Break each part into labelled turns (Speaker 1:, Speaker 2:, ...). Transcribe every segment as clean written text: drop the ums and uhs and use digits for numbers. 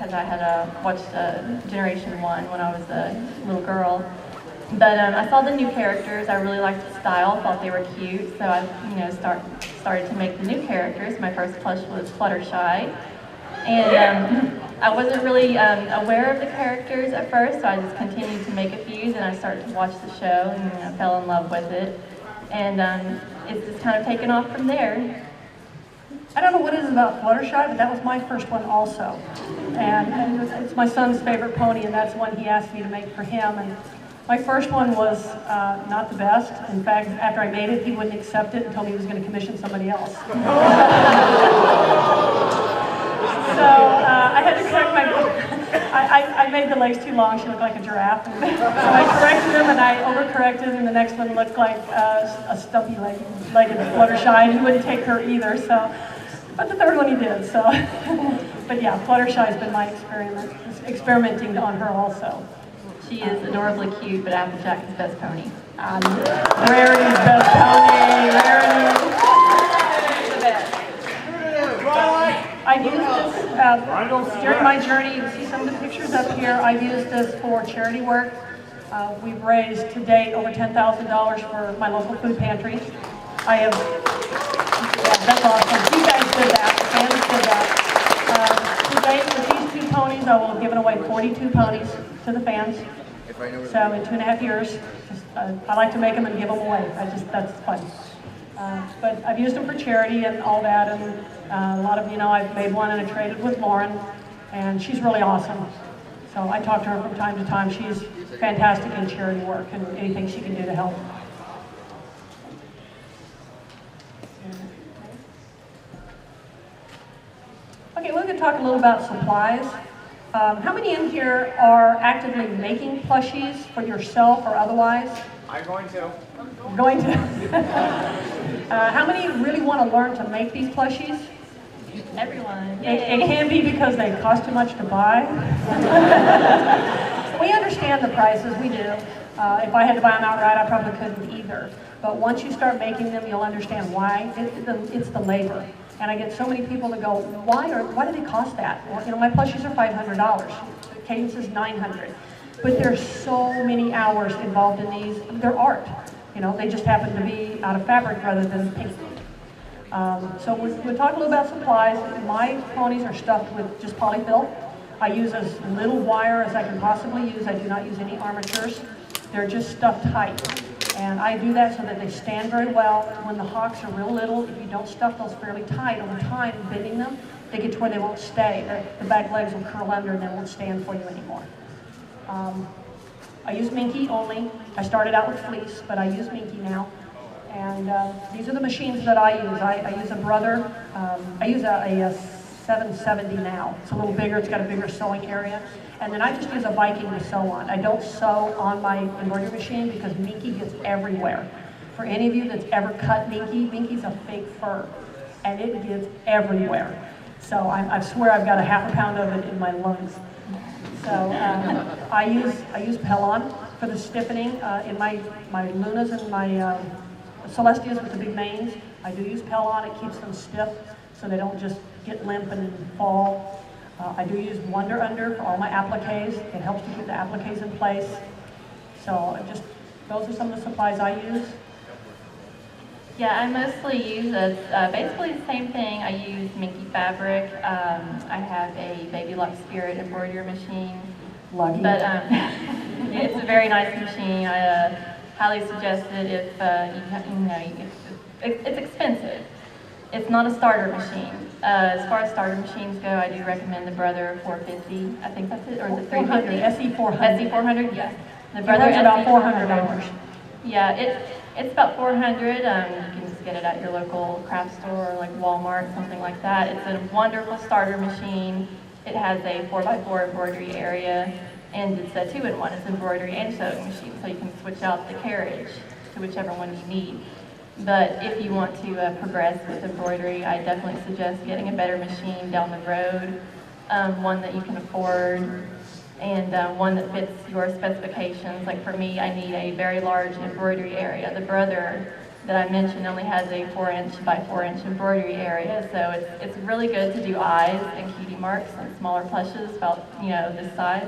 Speaker 1: because I had watched Generation 1 when I was a little girl. But I saw the new characters. I really liked the style, thought they were cute, so I started to make the new characters. My first plush was Fluttershy. And I wasn't really aware of the characters at first, so I just continued to make a few, and I started to watch the show, and I fell in love with it. And it's just kind of taken off from there.
Speaker 2: I don't know what it is about Fluttershy, but that was my first one also. And it's my son's favorite pony, and that's one he asked me to make for him. And my first one was not the best. In fact, after I made it, he wouldn't accept it and told me he was going to commission somebody else. So I had to correct I made the legs too long. She looked like a giraffe. So I corrected them, and I overcorrected, and the next one looked like a stumpy-legged Fluttershy, and he wouldn't take her either. So, but the third one he did. So, but yeah, Fluttershy's been my experimenting on her also.
Speaker 1: She is adorably cute, but Applejack is the best pony.
Speaker 2: Rarity's best pony. Rarity.
Speaker 1: The best.
Speaker 2: I've used this during my journey. You can see some of the pictures up here. I've used this for charity work. We've raised to date over $10,000 for my local food pantries. Yeah, that's awesome. You guys did that. Fans did that. To date, with these two ponies, I will have given away 42 ponies to the fans. So in 2.5 years, I like to make them and give them away. That's fun. But I've used them for charity and all that, and a lot of I've made one and I traded with Lauren, and she's really awesome. So I talk to her from time to time. She's fantastic in charity work and anything she can do to help. Okay, we're going to talk a little about supplies. How many in here are actively making plushies for yourself or otherwise?
Speaker 3: I'm going to.
Speaker 2: Going to. How many really want to learn to make these plushies?
Speaker 1: Everyone.
Speaker 2: It can be because they cost too much to buy. We understand the prices, we do. If I had to buy them outright, I probably couldn't either. But once you start making them, you'll understand why. It's the labor. And I get so many people that go, why do they cost that? Well, my plushies are $500. Cadence is $900. But there's so many hours involved in these. They're art. They just happen to be out of fabric rather than paint. So we'll talk a little about supplies. My ponies are stuffed with just polyfill. I use as little wire as I can possibly use. I do not use any armatures. They're just stuffed tight. And I do that so that they stand very well. When the hawks are real little, if you don't stuff those fairly tight over time, bending them, they get to where they won't stay. The back legs will curl under and they won't stand for you anymore. I use Minky only. I started out with fleece, but I use Minky now. And these are the machines that I use. I use a Brother. I use a 770 now. It's a little bigger. It's got a bigger sewing area. And then I just use a Viking to sew on. I don't sew on my embroidery machine because Minky gets everywhere. For any of you that's ever cut Minky, Minky's a fake fur, and it gets everywhere. So I swear I've got a ½ pound of it in my lungs. So I use Pellon for the stiffening in my Lunas and my Celestias with the big manes. I do use Pellon. It keeps them stiff so they don't just get limp and fall. I do use Wonder Under for all my appliques. It helps to keep the appliques in place. So those are some of the supplies I use.
Speaker 1: Yeah, I mostly use basically the same thing. I use Minky fabric. I have a Baby Lock Spirit embroidery machine.
Speaker 2: Lucky.
Speaker 1: But it's a very nice machine. I highly suggest it if it's expensive. It's not a starter machine. As far as starter machines go, I do recommend the Brother 450. I think that's it, or is it 350?
Speaker 2: SE400.
Speaker 1: SE400, yes. The
Speaker 2: It
Speaker 1: Brother
Speaker 2: runs about
Speaker 1: SE400.
Speaker 2: $400.
Speaker 1: Yeah, it's about $400. You can just get it at your local craft store, like Walmart, something like that. It's a wonderful starter machine. It has a 4x4 embroidery area, and it's a 2-in-1. It's embroidery and sewing machine, so you can switch out the carriage to whichever one you need. But if you want to progress with embroidery, I definitely suggest getting a better machine down the road, one that you can afford, and one that fits your specifications. Like for me, I need a very large embroidery area. The Brother that I mentioned only has a 4" by 4" embroidery area, so it's really good to do eyes and cutie marks on smaller plushes, about this size.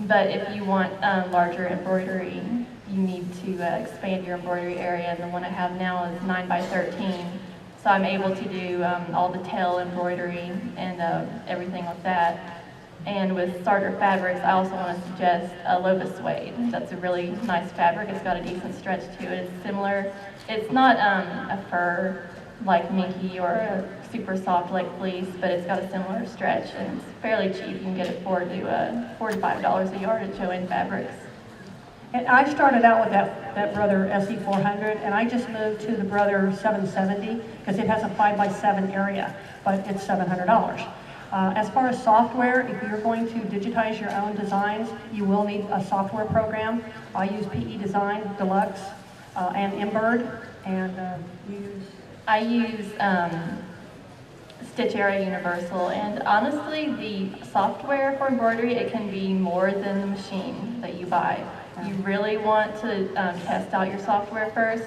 Speaker 1: But if you want larger embroidery, you need to expand your embroidery area, and the one I have now is 9 by 13. So I'm able to do all the tail embroidery and everything like that. And with starter fabrics, I also want to suggest a Loba suede. That's a really nice fabric. It's got a decent stretch to it. It's similar. It's not a fur like Minky or a super soft like fleece, but it's got a similar stretch, and it's fairly cheap. You can get it for $4 to $5 a yard at Joann Fabrics.
Speaker 2: And I started out with that Brother SE400, and I just moved to the Brother 770 because it has a 5 by 7 area, but it's $700. As far as software, if you're going to digitize your own designs, you will need a software program. I use PE Design Deluxe and Embird, and
Speaker 1: I use Stitch Area Universal, and honestly, the software for embroidery, it can be more than the machine that you buy. You really want to test out your software first,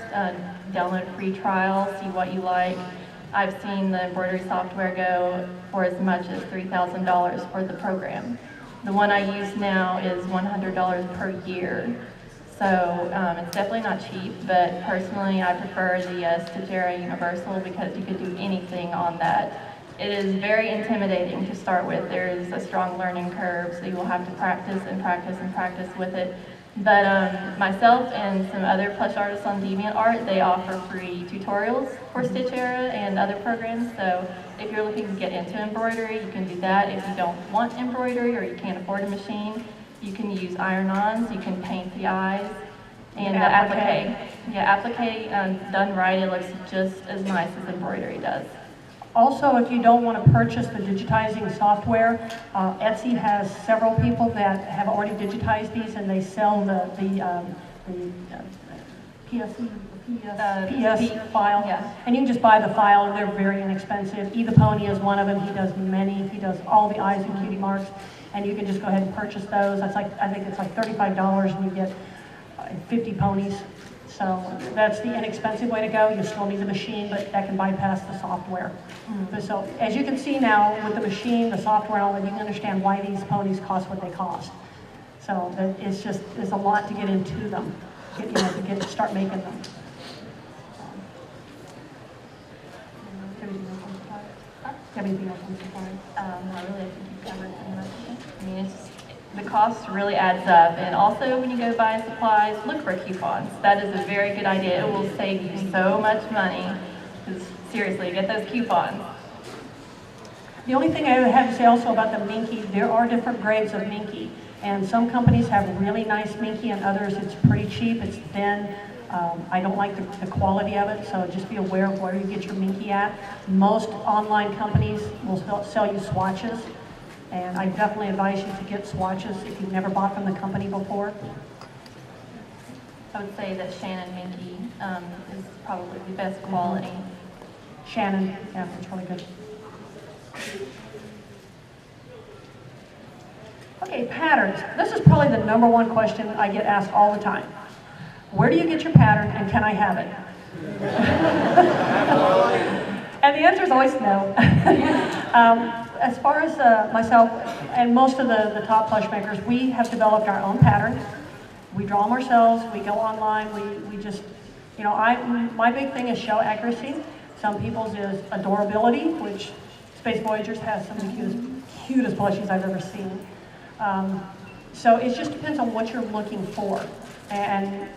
Speaker 1: download a free trial, see what you like. I've seen the embroidery software go for as much as $3,000 for the program. The one I use now is $100 per year. So it's definitely not cheap, but personally I prefer the Stitch Area Universal because you could do anything on that. It is very intimidating to start with. There is a strong learning curve, so you will have to practice and practice and practice with it. But myself and some other plush artists on DeviantArt, they offer free tutorials for Stitch Area and other programs. So if you're looking to get into embroidery, you can do that. If you don't want embroidery or you can't afford a machine, you can use iron-ons, you can paint the eyes, and the applique. Yeah, applique done right, it looks just as nice as embroidery does.
Speaker 2: Also, if you don't want to purchase the digitizing software, Etsy has several people that have already digitized these, and they sell the PS file.
Speaker 1: Yeah.
Speaker 2: And you can just buy the file, and they're very inexpensive. The Pony is one of them. He does many. He does all the eyes and cutie marks, and you can just go ahead and purchase those. That's like, I think it's like $35, and you get 50 ponies. So that's the inexpensive way to go. You still need the machine, but that can bypass the software. So as you can see now, with the machine, the software, and all that, you can understand why these ponies cost what they cost. So it's just, there's a lot to get into them, start making them. Everything else on supply?
Speaker 1: I really think you've covered pretty much. I mean, it's just, the cost really adds up, and also when you go buy supplies, look for coupons. That is a very good idea. It will save you so much money. Just seriously, get those coupons.
Speaker 2: The only thing I have to say also about the Minky, there are different grades of Minky, and some companies have really nice Minky, and others it's pretty cheap, it's thin. I don't like the quality of it, so just be aware of where you get your Minky at. Most online companies will sell you swatches, and I definitely advise you to get swatches if you've never bought from the company before.
Speaker 1: I would say that Shannon Minky is probably the best quality.
Speaker 2: Shannon, yeah, it's really good. Okay, patterns. This is probably the #1 question I get asked all the time. Where do you get your pattern, and can I have it? And the answer is always no. As far as myself and most of the top plush makers, we have developed our own patterns. We draw them ourselves, we go online, we just, my big thing is show accuracy. Some people's is adorability, which Space Voyagers has some of the cutest plushies I've ever seen. So it just depends on what you're looking for. And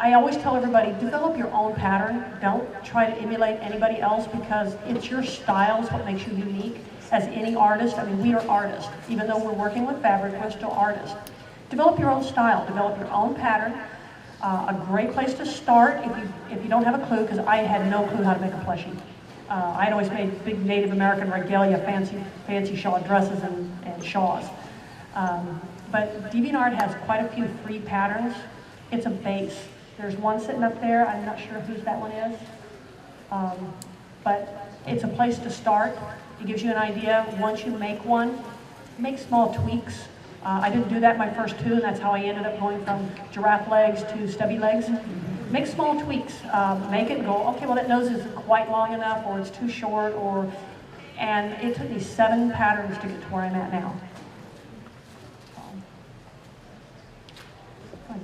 Speaker 2: I always tell everybody, develop your own pattern. Don't try to emulate anybody else, because it's your style is what makes you unique. As any artist, I mean, we are artists. Even though we're working with fabric, we're still artists. Develop your own style, develop your own pattern. A great place to start if you don't have a clue, because I had no clue how to make a plushie. I'd always made big Native American regalia, fancy shawl dresses and shawls. But DeviantArt has quite a few free patterns. It's a base. There's one sitting up there. I'm not sure whose that one is. But it's a place to start. It gives you an idea. Once you make one, make small tweaks. I didn't do that my first two, and that's how I ended up going from giraffe legs to stubby legs. make small tweaks. Make it go, okay, well that nose isn't quite long enough, or it's too short, and it took me 7 patterns to get to where I'm at now.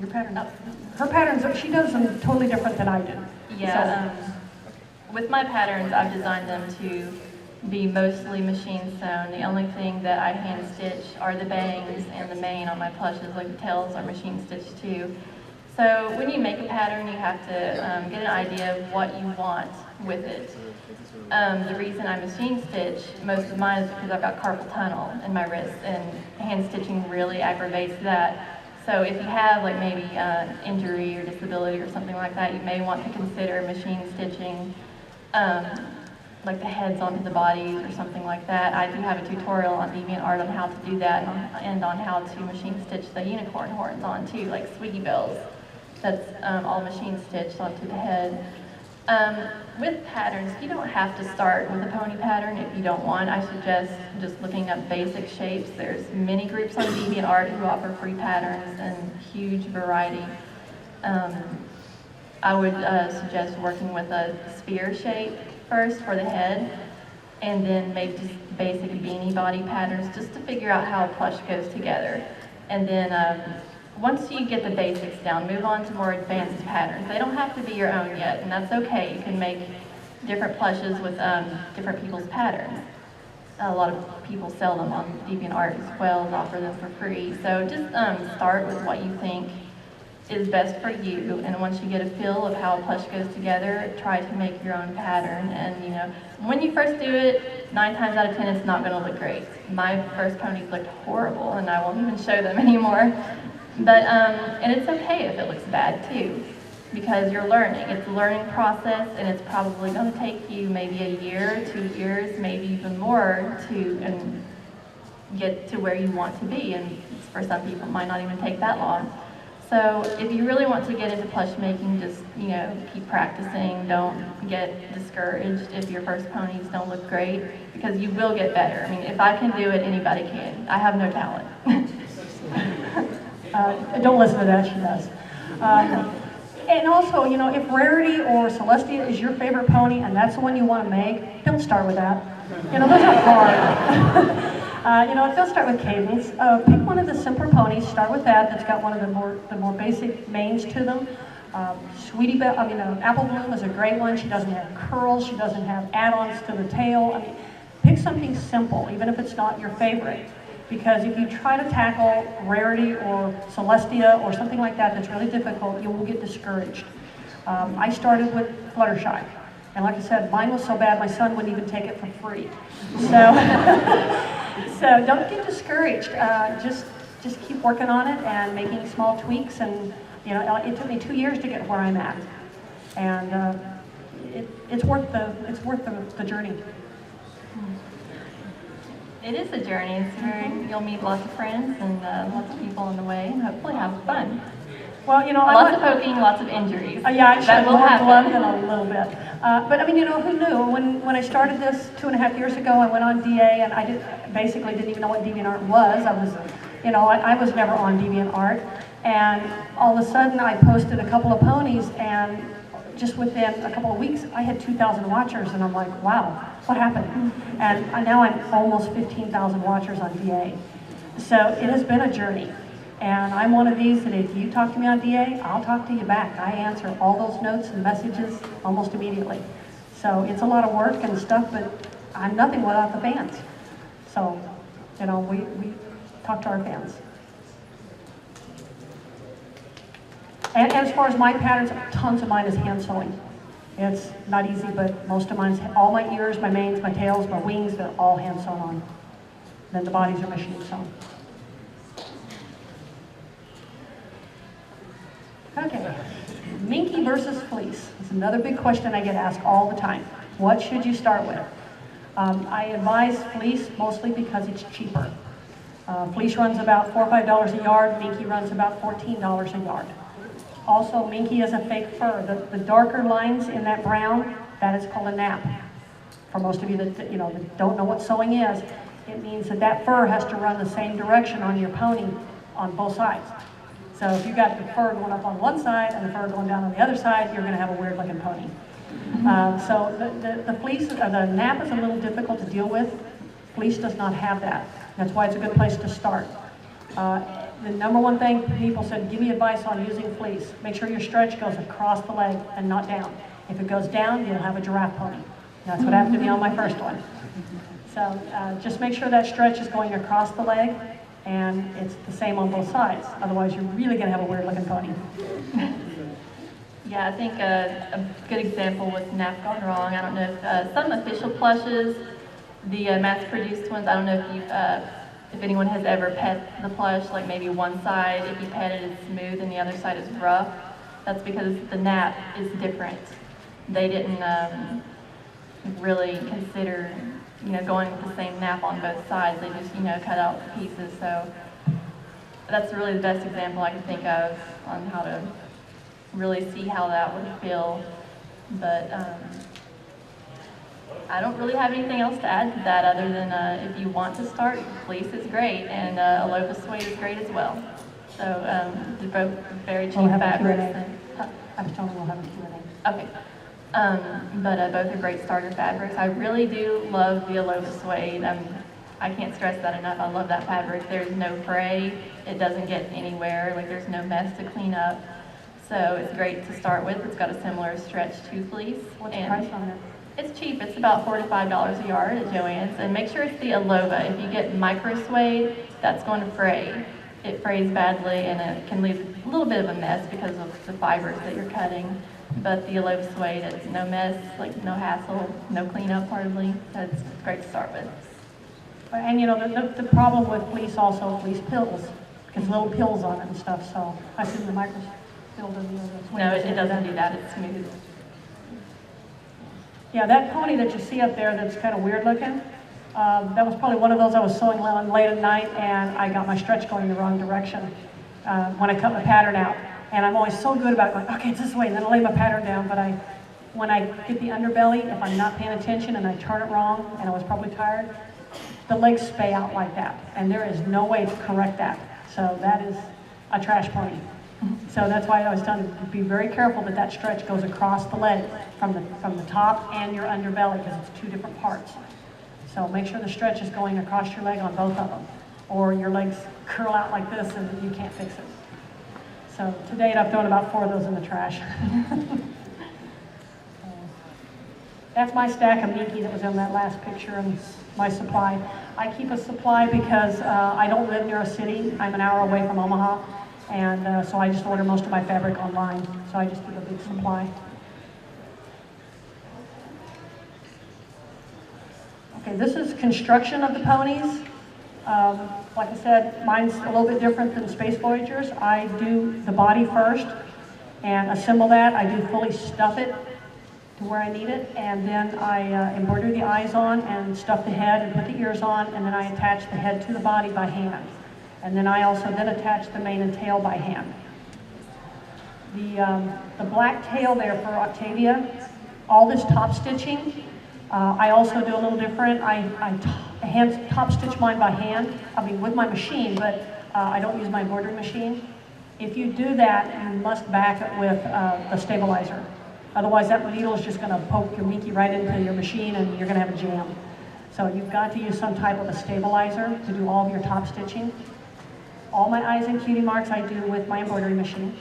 Speaker 2: Your pattern, her patterns, she does them totally different than I do.
Speaker 1: Yeah, with my patterns, I've designed them to be mostly machine sewn. The only thing that I hand stitch are the bangs and the mane on my plushes, like the tails are machine stitched too. So when you make a pattern, you have to get an idea of what you want with it. The reason I machine stitch most of mine is because I've got carpal tunnel in my wrist, and hand stitching really aggravates that. So if you have like maybe an injury or disability or something like that, you may want to consider machine stitching like the heads onto the bodies or something like that. I do have a tutorial on DeviantArt on how to do that, and on how to machine stitch the unicorn horns on too, like Sweetie Bells. That's all machine stitched onto the head. With patterns, you don't have to start with a pony pattern if you don't want. I suggest just looking up basic shapes. There's many groups on DeviantArt who offer free patterns and huge variety. I would suggest working with a sphere shape first for the head, and then make just basic beanie body patterns just to figure out how a plush goes together. And then once you get the basics down, move on to more advanced patterns. They don't have to be your own yet, and that's okay. You can make different plushes with different people's patterns. A lot of people sell them on DeviantArt as well and offer them for free. So just start with what you think is best for you, and once you get a feel of how a plush goes together, try to make your own pattern. And you know, when you first do it, 9 times out of 10 it's not going to look great. My first ponies looked horrible, and I won't even show them anymore. But, and it's okay if it looks bad too, because you're learning. It's a learning process, and it's probably going to take you maybe a year, 2 years, maybe even more to get to where you want to be. And for some people, it might not even take that long. So if you really want to get into plush making, just, you know, keep practicing. Don't get discouraged if your first ponies don't look great, because you will get better. I mean, if I can do it, anybody can. I have no talent.
Speaker 2: Don't listen to that, she does. And also, you know, if Rarity or Celestia is your favorite pony and that's the one you want to make, don't start with that. You know, those are hard. You know, don't start with Cadence. Pick one of the simpler ponies, start with that, that's got one of the more basic manes to them. Sweetie Belle, Apple Bloom is a great one. She doesn't have curls, she doesn't have add-ons to the tail. I mean, pick something simple, even if it's not your favorite. Because if you try to tackle Rarity or Celestia or something like that that's really difficult, you will get discouraged. I started with Fluttershy, and like I said, mine was so bad my son wouldn't even take it for free. So, so don't get discouraged. Just keep working on it and making small tweaks. And you know, it took me 2 years to get where I'm at, and it's worth the journey.
Speaker 1: It is a journey. It's you'll meet lots of friends and lots of people on the way, and hopefully have fun.
Speaker 2: Well, you know,
Speaker 1: lots of poking, lots of injuries.
Speaker 2: Yeah, I shed more
Speaker 1: happen.
Speaker 2: blood than a little bit. But I mean, you know, who knew? When I started this 2.5 years ago, I went on DA, and I basically didn't even know what DeviantArt was. I was never on DeviantArt, and all of a sudden I posted a couple of ponies, and just within a couple of weeks, I had 2,000 watchers, and I'm like, wow, what happened? And now I'm almost 15,000 watchers on DA. So it has been a journey. And I'm one of these that if you talk to me on DA, I'll talk to you back. I answer all those notes and messages almost immediately. So it's a lot of work and stuff, but I'm nothing without the fans. So, you know, we talk to our fans. And as far as my patterns, tons of mine is hand sewing. It's not easy, but most of mine, all my ears, my manes, my tails, my wings, they're all hand sewn on. Then the bodies are machine sewn. Okay, Minky versus fleece. It's another big question I get asked all the time. What should you start with? I advise fleece mostly because it's cheaper. Fleece runs about $4 or $5 a yard. Minky runs about $14 a yard. Also, Minky is a fake fur. The darker lines in that brown, that is called a nap. For most of you that that don't know what sewing is, it means that fur has to run the same direction on your pony on both sides. So So if you got the fur going up on one side and the fur going down on the other side, you're going to have a weird looking pony. So the fleece, or the nap is a little difficult to deal with. Fleece does not have that. That's why it's a good place to start. The number one thing people said, give me advice on using fleece. Make sure your stretch goes across the leg and not down. If it goes down, you'll have a giraffe pony. That's what happened to me on my first one. So just make sure that stretch is going across the leg, and it's the same on both sides. Otherwise, you're really going to have a weird looking pony.
Speaker 1: Yeah, I think a good example with nap gone wrong. I don't know if some official plushes, the mass-produced ones, I don't know if anyone has ever pet the plush, like maybe one side, if you pet it, it's smooth and the other side is rough. That's because the nap is different. They didn't really consider, going with the same nap on both sides. They just, cut out the pieces. So that's really the best example I can think of on how to really see how that would feel. But I don't really have anything else to add to that other than if you want to start, fleece is great, and Aloha suede is great as well. So they're both very cheap fabrics.
Speaker 2: I was told we'll have a Q&A.
Speaker 1: Okay. But both are great starter fabrics. I really do love the Aloha suede. I can't stress that enough. I love that fabric. There's no fray. It doesn't get anywhere. Like, there's no mess to clean up. So it's great to start with. It's got a similar stretch to fleece.
Speaker 2: What's the price on it?
Speaker 1: It's cheap. It's about $4 to $5 a yard at Joann's. And make sure it's the Aloha. If you get micro suede, that's going to fray. It frays badly, and it can leave a little bit of a mess because of the fibers that you're cutting. But the Aloha suede, it's no mess, like no hassle, no cleanup hardly. So it's great to start with.
Speaker 2: And the problem with fleece also, fleece pills, because little pills on it and stuff. So I assume the micro pill doesn't do that.
Speaker 1: No, it doesn't do that. It's smooth.
Speaker 2: Yeah, that pony that you see up there that's kind of weird looking, that was probably one of those I was sewing on late at night, and I got my stretch going the wrong direction when I cut my pattern out. And I'm always so good about going, okay, it's this way, and then I lay my pattern down. But when I get the underbelly, if I'm not paying attention and I turn it wrong, and I was probably tired, the legs spay out like that. And there is no way to correct that. So that is a trash pony. So that's why I was telling you to be very careful that that stretch goes across the leg from the top and your underbelly, because it's two different parts. So make sure the stretch is going across your leg on both of them, or your legs curl out like this and you can't fix it. So to date, I've thrown about 4 of those in the trash. That's my stack of Miki that was in that last picture, and my supply. I keep a supply because I don't live near a city. I'm an hour away from Omaha, and so I just order most of my fabric online. So I just keep a big supply. Okay, this is construction of the ponies. Like I said, mine's a little bit different than Space Voyager's. I do the body first and assemble that. I do fully stuff it to where I need it, and then I embroider the eyes on and stuff the head and put the ears on, and then I attach the head to the body by hand. And then I also then attach the mane and tail by hand. The black tail there for Octavia, all this top stitching, I also do a little different. I hand top stitch mine by hand, with my machine, but I don't use my embroidery machine. If you do that, you must back it with a stabilizer. Otherwise, that needle is just going to poke your Miki right into your machine, and you're going to have a jam. So you've got to use some type of a stabilizer to do all of your top stitching. All my eyes and cutie marks I do with my embroidery machine.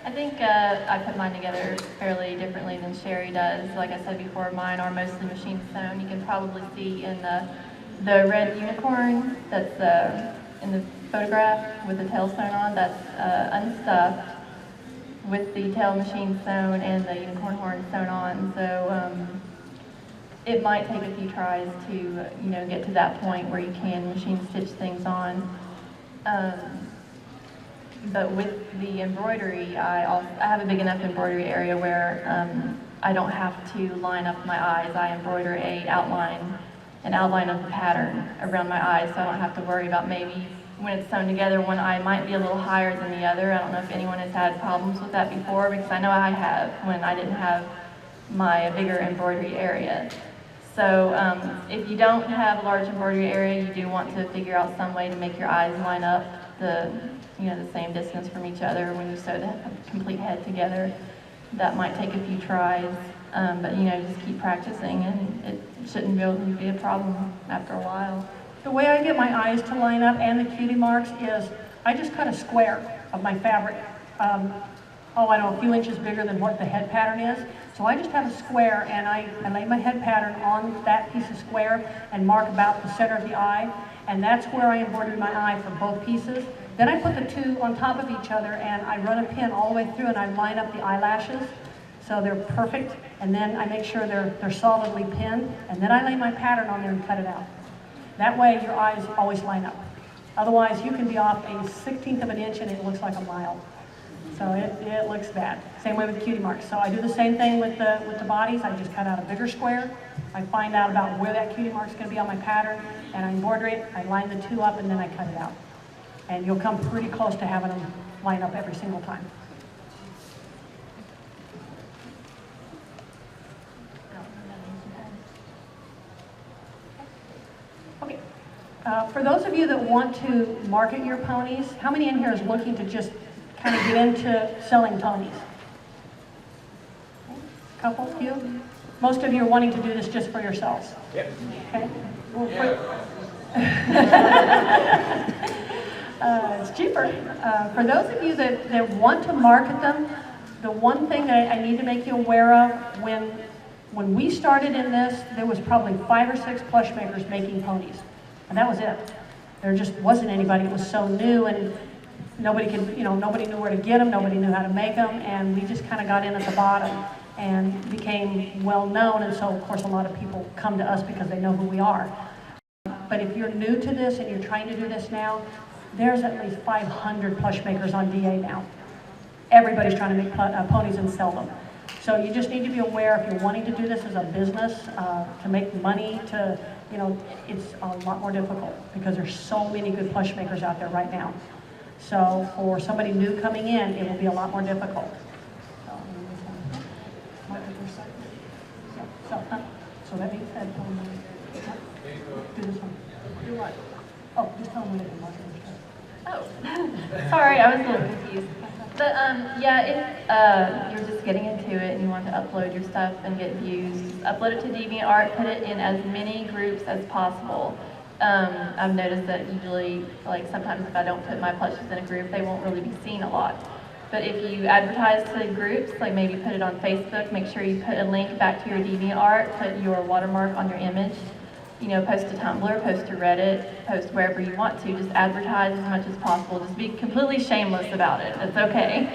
Speaker 1: I think I put mine together fairly differently than Sherry does. Like I said before, mine are mostly machine sewn. You can probably see in the red unicorn that's in the photograph with the tail sewn on, that's unstuffed with the tail machine sewn and the unicorn horn sewn on. So it might take a few tries to get to that point where you can machine stitch things on. But with the embroidery, I have a big enough embroidery area where I don't have to line up my eyes. I embroider an outline of the pattern around my eyes, so I don't have to worry about maybe when it's sewn together, one eye might be a little higher than the other. I don't know if anyone has had problems with that before, because I know I have when I didn't have my bigger embroidery area. So if you don't have a large embroidery area, you do want to figure out some way to make your eyes line up the, the same distance from each other when you sew the complete head together. That might take a few tries, but just keep practicing, and it shouldn't be a problem after a while.
Speaker 2: The way I get my eyes to line up and the cutie marks is I just cut a square of my fabric. I don't know, a few inches bigger than what the head pattern is. So I just have a square, and I lay my head pattern on that piece of square and mark about the center of the eye, and that's where I embroidered my eye for both pieces. Then I put the two on top of each other, and I run a pin all the way through, and I line up the eyelashes so they're perfect, and then I make sure they're solidly pinned, and then I lay my pattern on there and cut it out. That way your eyes always line up. Otherwise, you can be off a 1/16 of an inch and it looks like a mile. So it looks bad. Same way with cutie marks. So I do the same thing with the bodies. I just cut out a bigger square. I find out about where that cutie mark's going to be on my pattern, and I embroider it. I line the two up, and then I cut it out. And you'll come pretty close to having them line up every single time. Okay. For those of you that want to market your ponies, how many in here is looking to just kind of get into selling ponies? Couple, few? Most of you are wanting to do this just for yourselves?
Speaker 3: Yep.
Speaker 2: Okay. Well, it's cheaper. For those of you that want to market them, the one thing that I need to make you aware of, when we started in this, there was probably 5 or 6 plush makers making ponies. And that was it. There just wasn't anybody. It was so new, and nobody knew where to get them, nobody knew how to make them, and we just kind of got in at the bottom and became well known, and so of course a lot of people come to us because they know who we are. But if you're new to this and you're trying to do this now, there's at least 500 plush makers on DA now. Everybody's trying to make ponies and sell them. So you just need to be aware, if you're wanting to do this as a business, to make money, it's a lot more difficult because there's so many good plush makers out there right now. So for somebody new coming in, it will be a lot more difficult. So that being said, do this one. Do what? Oh, just tell them when they can mark it.
Speaker 1: Oh, sorry, I was a little confused. But yeah, if you're just getting into it and you want to upload your stuff and get views, upload it to DeviantArt, put it in as many groups as possible. I've noticed that usually, like sometimes if I don't put my plushes in a group, they won't really be seen a lot. But if you advertise to groups, like maybe put it on Facebook, make sure you put a link back to your DeviantArt, put your watermark on your image, post to Tumblr, post to Reddit, post wherever you want to, just advertise as much as possible. Just be completely shameless about it. It's okay.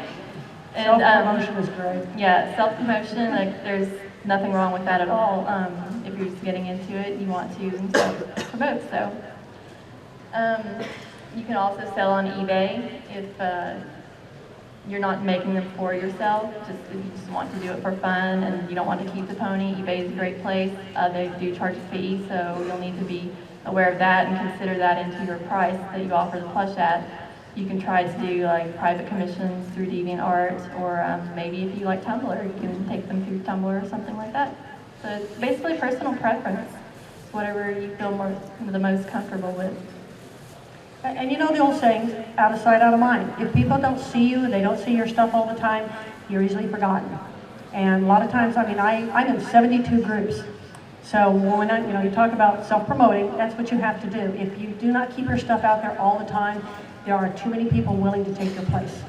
Speaker 1: And
Speaker 2: self-promotion is great.
Speaker 1: Yeah, self-promotion, like there's nothing wrong with that at all. If you're just getting into it, you want to promote. So you can also sell on eBay if you're not making them for yourself. Just if you just want to do it for fun and you don't want to keep the pony, eBay is a great place. They do charge a fee, so you'll need to be aware of that and consider that into your price that you offer the plush at. You can try to do like private commissions through DeviantArt, or maybe if you like Tumblr, you can take them through Tumblr or something like that. So it's basically personal preference. It's whatever you feel the most comfortable with.
Speaker 2: And you know the old saying, out of sight, out of mind. If people don't see you, they don't see your stuff all the time, you're easily forgotten. And a lot of times, I'm in 72 groups. So when you talk about self-promoting, that's what you have to do. If you do not keep your stuff out there all the time, there are too many people willing to take your place.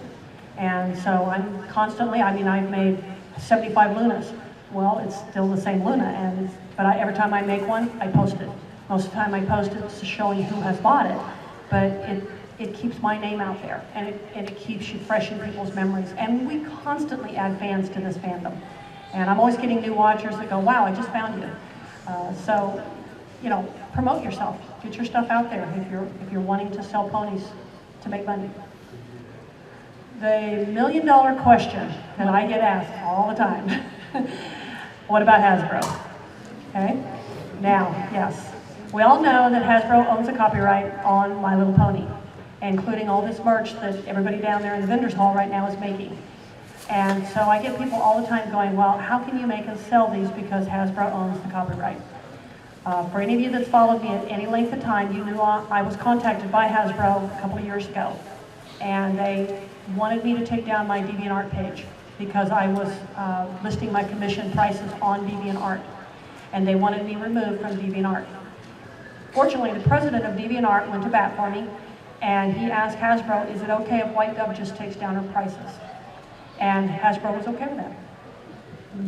Speaker 2: And so I'm constantly, I've made 75 Lunas. Well, it's still the same Luna, but every time I make one, I post it. Most of the time I post it to showing who has bought it. But it keeps my name out there, and it keeps you fresh in people's memories. And we constantly add fans to this fandom. And I'm always getting new watchers that go, wow, I just found you. So, promote yourself. Get your stuff out there if you're wanting to sell ponies to make money. The $1 million question that I get asked all the time, what about Hasbro? Okay? Now, yes. We all know that Hasbro owns a copyright on My Little Pony, including all this merch that everybody down there in the vendors hall right now is making. And so I get people all the time going, well, how can you make and sell these because Hasbro owns the copyright? For any of you that's followed me at any length of time, you knew I was contacted by Hasbro a couple of years ago, and they wanted me to take down my DeviantArt page because I was listing my commission prices on DeviantArt, and they wanted me removed from DeviantArt. Fortunately, the president of DeviantArt went to bat for me, and he asked Hasbro, is it okay if WhiteDove just takes down her prices? And Hasbro was okay with that.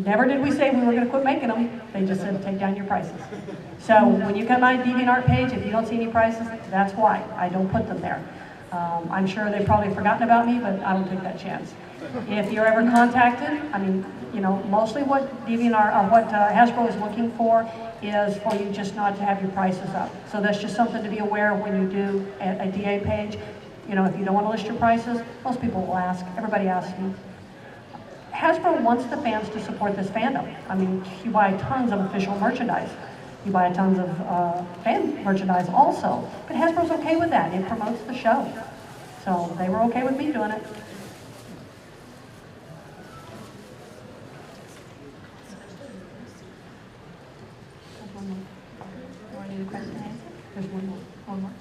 Speaker 2: Never did we say we were going to quit making them. They just said, take down your prices. So when you come by DeviantArt page, if you don't see any prices, that's why. I don't put them there. I'm sure they've probably forgotten about me, but I don't take that chance. If you're ever contacted, I mean, you know, mostly what DeviantArt, or what Hasbro is looking for is for you just not to have your prices up. So that's just something to be aware of when you do a DA page. You know, if you don't want to list your prices, most people will ask. Everybody asks me. Hasbro wants the fans to support this fandom. I mean, you buy tons of official merchandise. You buy tons of fan merchandise also. But Hasbro's okay with that. It promotes the show. So they were okay with me doing it.
Speaker 1: Want to do the question and answer?
Speaker 2: There's one more. One more.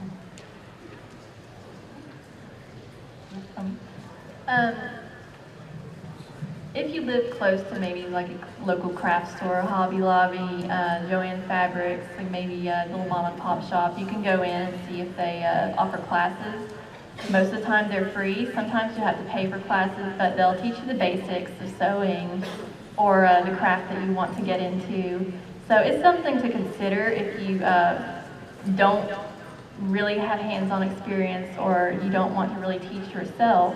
Speaker 1: If you live close to maybe like a local craft store, Hobby Lobby, Joann Fabrics, like maybe a little mom and pop shop, you can go in and see if they offer classes. Most of the time they're free. Sometimes you have to pay for classes, but they'll teach you the basics of sewing or the craft that you want to get into. So it's something to consider if you don't really have hands-on experience or you don't want to really teach yourself.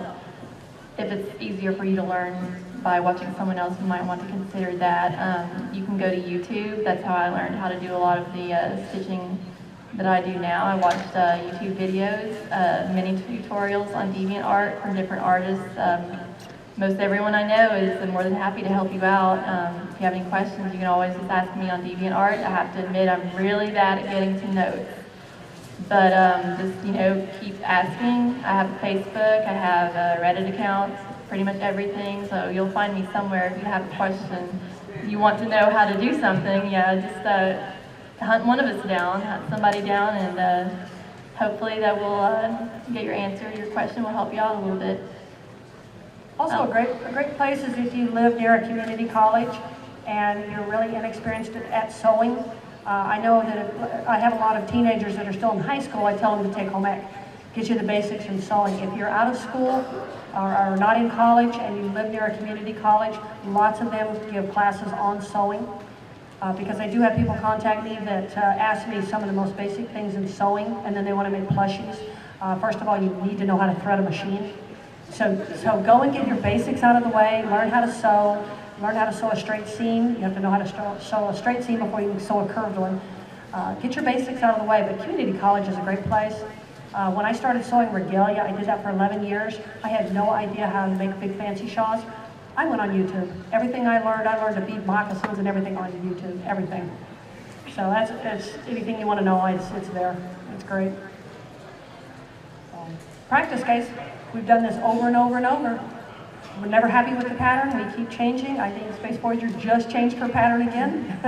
Speaker 1: If it's easier for you to learn by watching someone else, you might want to consider that. You can go to YouTube. That's how I learned how to do a lot of the stitching that I do now. I watched YouTube videos, many tutorials on DeviantArt from different artists. Most everyone I know is more than happy to help you out. If you have any questions, you can always just ask me on DeviantArt. I have to admit, I'm really bad at getting to notes. But just, you know, keep asking. I have a Facebook, I have a Reddit account, pretty much everything. So you'll find me somewhere if you have a question. You want to know how to do something, yeah, just hunt one of us down, hunt somebody down, and hopefully that will get your answer. Your question will help you out a little bit.
Speaker 2: Also, a great place is if you live near a community college and you're really inexperienced at sewing. I know that I have a lot of teenagers that are still in high school. I tell them to take home ec, get you the basics in sewing. If you're out of school or not in college and you live near a community college, lots of them give classes on sewing. Because I do have people contact me that ask me some of the most basic things in sewing, and then they want to make plushies. First of all, you need to know how to thread a machine. So go and get your basics out of the way, learn how to sew, learn how to sew a straight seam. You have to know how to sew a straight seam before you can sew a curved one. Get your basics out of the way, but community college is a great place. When I started sewing regalia, I did that for 11 years. I had no idea how to make big fancy shawls. I went on YouTube. Everything I learned to bead moccasins and everything on YouTube, everything. So that's anything you want to know, it's there. It's great. Practice, guys. We've done this over and over and over. We're never happy with the pattern. We keep changing. I think Space Voyager just changed her pattern again.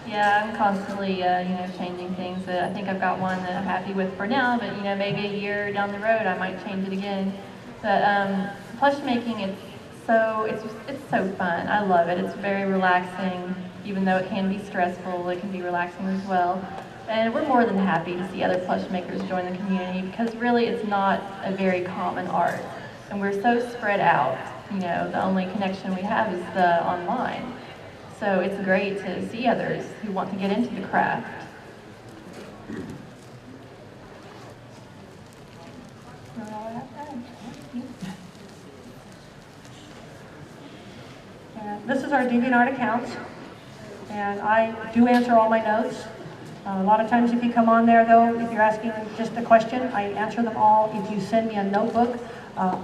Speaker 1: Yeah, I'm constantly, you know, changing things. I think I've got one that I'm happy with for now, but you know, maybe a year down the road I might change it again. But plush making, it's so fun. I love it. It's very relaxing, even though it can be stressful. It can be relaxing as well. And we're more than happy to see other plush makers join the community because really it's not a very common art. And we're so spread out. You know, the only connection we have is the online. So it's great to see others who want to get into the craft.
Speaker 2: And this is our DeviantArt account, and I do answer all my notes. A lot of times if you come on there though, if you're asking just a question, I answer them all. If you send me a notebook,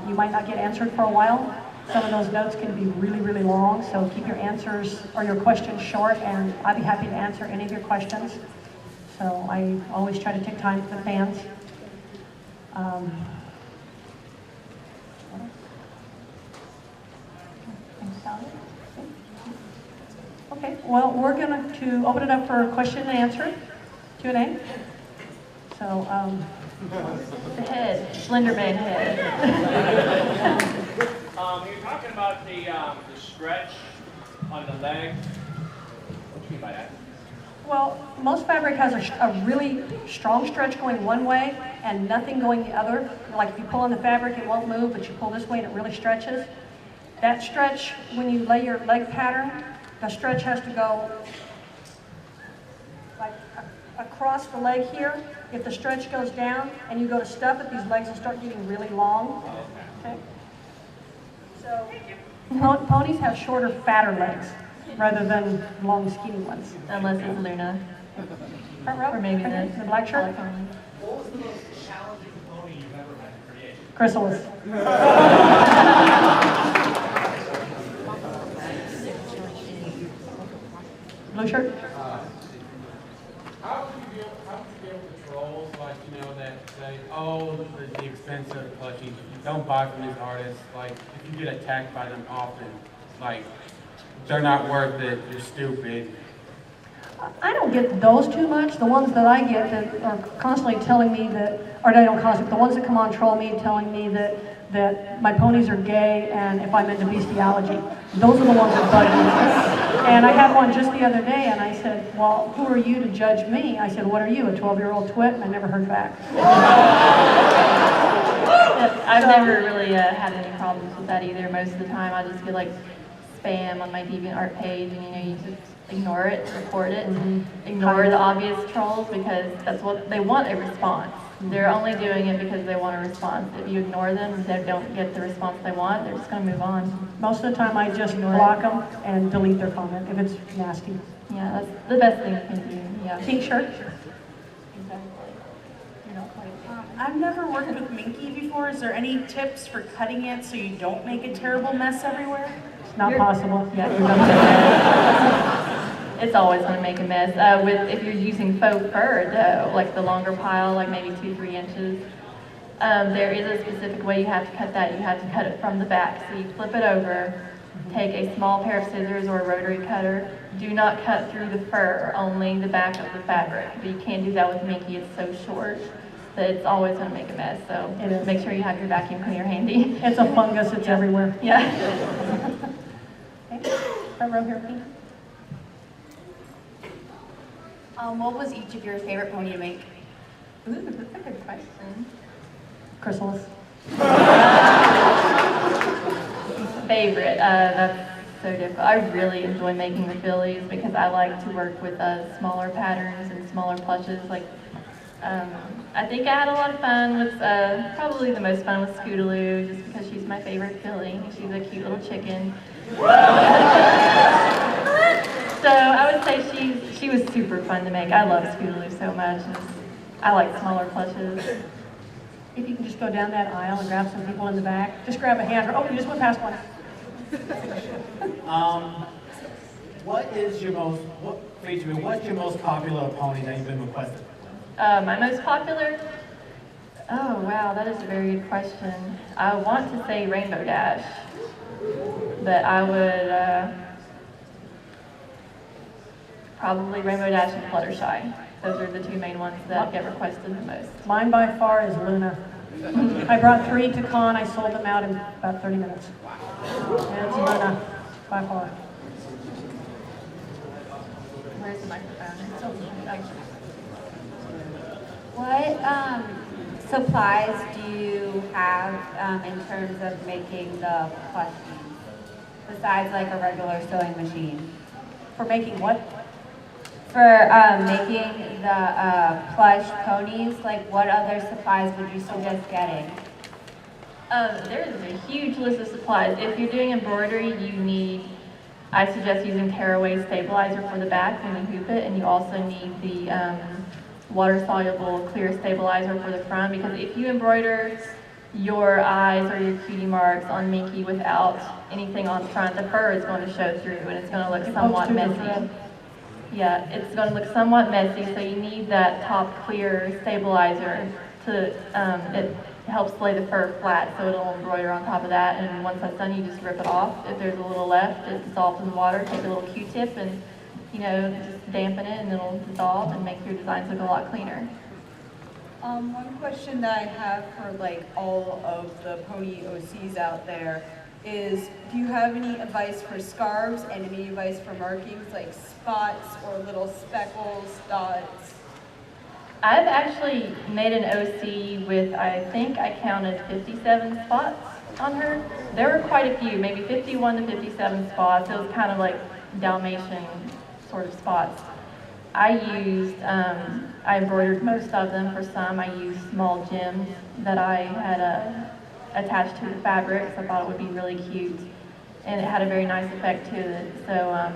Speaker 2: you might not get answered for a while. Some of those notes can be really, really long, so keep your answers or your questions short, and I'd be happy to answer any of your questions. So I always try to take time for the fans. Okay, well, we're going to open it up for question and answer, Q&A. So,
Speaker 1: The head, Slenderman head.
Speaker 3: You're talking about the stretch on the leg. What do you mean by that?
Speaker 2: well, most fabric has a really strong stretch going one way and nothing going the other. Like if you pull on the fabric, it won't move, but you pull this way and it really stretches. That stretch, when you lay your leg pattern, the stretch has to go like across the leg here. If the stretch goes down and you go to stuff it, these legs will start getting really long. Okay? So ponies have shorter, fatter legs rather than long, skinny ones.
Speaker 1: Unless it's Luna.
Speaker 2: Front row?
Speaker 1: Or maybe
Speaker 2: Right
Speaker 1: the
Speaker 2: here, the black shirt?
Speaker 4: What was the most challenging pony you've ever had to create?
Speaker 2: Chrysalis. Blue shirt?
Speaker 5: How would you deal with the trolls, like, that say, oh, the expensive plushies, don't buy from these artists, like, if you get attacked by them often, like, they're not worth it, you're stupid.
Speaker 2: I don't get those too much. The ones that I get that are constantly telling me that, or they don't constantly, the ones that come on troll me telling me that my ponies are gay and if I'm into bestiality. Those are the ones that bug me. And I had one just the other day and I said, well, who are you to judge me? I said, what are you, a 12-year-old twit? And I never heard back.
Speaker 1: I've never really had any problems with that either. Most of the time I just get like spam on my DeviantArt page and you just ignore it, report it, and ignore the obvious trolls because that's what they want, a response. They're only doing it because they want a response. If you ignore them and they don't get the response they want, they're just going to move on.
Speaker 2: Most of the time I just block them and delete their comment if it's nasty.
Speaker 1: Yeah, that's the best thing you can do. Yeah.
Speaker 2: Pink shirt?
Speaker 6: I've never worked with Minky before. Is there any tips for cutting it so you don't make a terrible mess everywhere?
Speaker 2: It's not possible.
Speaker 1: Yeah. It's always going to make a mess. If you're using faux fur, though, like the longer pile, like maybe 2-3 inches, there is a specific way you have to cut that. You have to cut it from the back. So you flip it over, take a small pair of scissors or a rotary cutter. Do not cut through the fur, only the back of the fabric. But you can't do that with Minky. It's so short that it's always going to make a mess. So make sure you have your vacuum cleaner handy.
Speaker 2: It's a fungus. It's everywhere.
Speaker 1: Yeah.
Speaker 2: Okay. Front row here, please.
Speaker 6: What was each of your favorite pony to make?
Speaker 1: Ooh, that's a good question.
Speaker 2: Chrysalis.
Speaker 1: Favorite, that's so difficult. I really enjoy making the fillies because I like to work with smaller patterns and smaller plushes. I think I had a lot of fun with, probably the most fun with Scootaloo, just because she's my favorite filly. She's a cute little chicken. So I would say she was super fun to make. I love Scootaloo so much. I like smaller plushes.
Speaker 2: If you can just go down that aisle and grab some people in the back. Just grab a hand. Oh, you just went past one.
Speaker 4: What's your most popular pony that you've been requested?
Speaker 1: My most popular? Oh wow, that is a very good question. I want to say Rainbow Dash, but I would probably Rainbow Dash and Fluttershy. Those are the two main ones that get requested the most.
Speaker 2: Mine by far is Luna. I brought 3 to con. I sold them out in about 30 minutes. And it's Luna by far.
Speaker 1: Where's the microphone?
Speaker 7: What supplies do you have in terms of making the plushies, besides like a regular sewing machine?
Speaker 2: For making what?
Speaker 7: For making the plush ponies, like what other supplies would you suggest getting?
Speaker 1: There is a huge list of supplies. If you're doing embroidery, I suggest using tearaway stabilizer for the back when you hoop it, and you also need the water-soluble clear stabilizer for the front, because if you embroider your eyes or your cutie marks on Minky without anything on front, the fur is going to show through and it's going to look somewhat messy. Yeah, it's going to look somewhat messy, so you need that top clear stabilizer to, it helps lay the fur flat so it'll embroider on top of that, and once that's done you just rip it off. If there's a little left, it dissolves in water, take a little Q-tip and you know, just dampen it and it'll dissolve and make your designs look a lot cleaner.
Speaker 6: One question that I have for like all of the pony OCs out there is, do you have any advice for scarves and any advice for markings like spots or little speckles, dots?
Speaker 1: I've actually made an OC with, I think I counted 57 spots on her. There were quite a few, maybe 51 to 57 spots. It was kind of like Dalmatian sort of spots. I embroidered most of them. For some, I used small gems that I had attached to the fabric, so I thought it would be really cute. And it had a very nice effect to it. So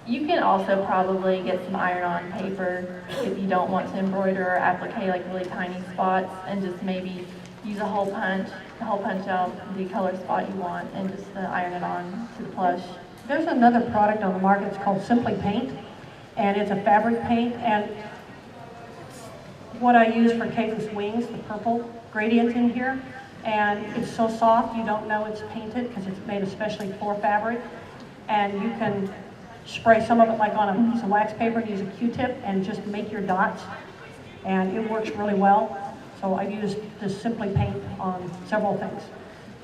Speaker 1: you can also probably get some iron-on paper if you don't want to embroider or applique like really tiny spots, and just maybe use a hole punch out the color spot you want, and just iron it on to the plush.
Speaker 2: There's another product on the market, it's called Simply Paint, and it's a fabric paint, and what I use for Caden's wings, the purple gradient in here, and it's so soft you don't know it's painted because it's made especially for fabric, and you can spray some of it like on a piece of wax paper and use a Q-tip and just make your dots, and it works really well. So I've used this Simply Paint on several things,